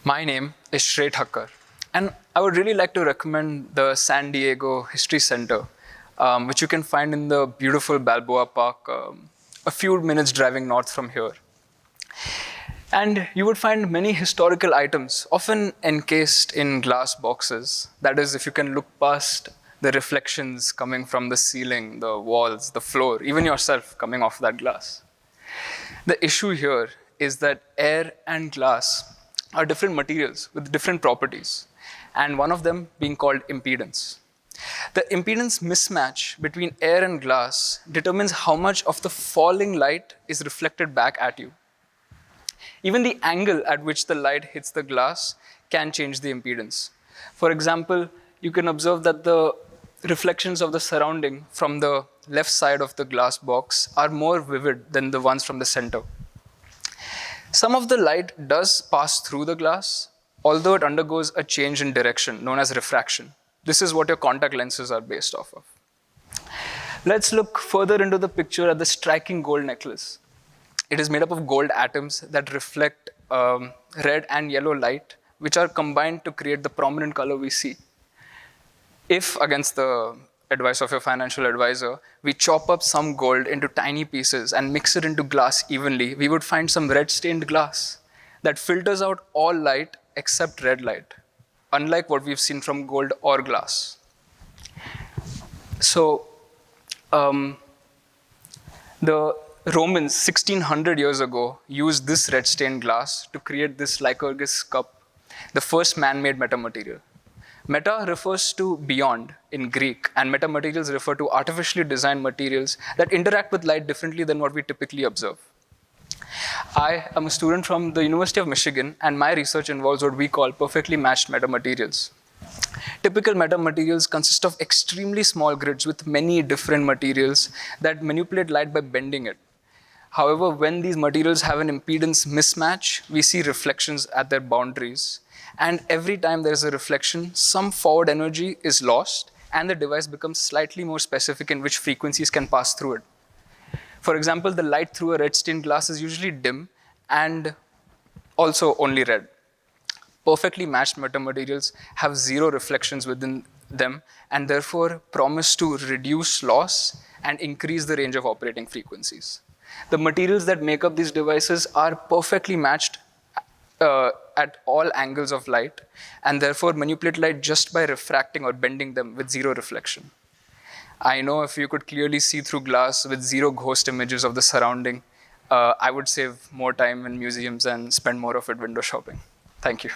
My name is Shrey Thakkar, and I would really like to recommend the San Diego History Center, which you can find in the beautiful Balboa Park, a few minutes driving north from here. And you would find many historical items, often encased in glass boxes. That is, if you can look past the reflections coming from the ceiling, the walls, the floor, even yourself coming off that glass. The issue here is that air and glass are different materials with different properties, and one of them being called impedance. The impedance mismatch between air and glass determines how much of the falling light is reflected back at you. Even the angle at which the light hits the glass can change the impedance. For example, you can observe that the reflections of the surrounding from the left side of the glass box are more vivid than the ones from the center. Some of the light does pass through the glass, although it undergoes a change in direction known as refraction. This is what your contact lenses are based off of. Let's look further into the picture at the striking gold necklace. It is made up of gold atoms that reflect red and yellow light, which are combined to create the prominent color we see. If, against the advice of your financial advisor, we chop up some gold into tiny pieces and mix it into glass evenly, we would find some red-stained glass that filters out all light except red light, unlike what we've seen from gold or glass. So, the Romans 1600 years ago used this red-stained glass to create this Lycurgus cup, the first man-made metamaterial. Meta refers to beyond in Greek, and metamaterials refer to artificially designed materials that interact with light differently than what we typically observe. I am a student from the University of Michigan, and my research involves what we call perfectly matched metamaterials. Typical metamaterials consist of extremely small grids with many different materials that manipulate light by bending it. However, when these materials have an impedance mismatch, we see reflections at their boundaries. And every time there is a reflection, some forward energy is lost, and the device becomes slightly more specific in which frequencies can pass through it. For example, the light through a red-stained glass is usually dim and also only red. Perfectly matched metamaterials have zero reflections within them and therefore promise to reduce loss and increase the range of operating frequencies. The materials that make up these devices are perfectly matched at all angles of light, and therefore manipulate light just by refracting or bending them with zero reflection. I know if you could clearly see through glass with zero ghost images of the surrounding, I would save more time in museums and spend more of it window shopping. Thank you.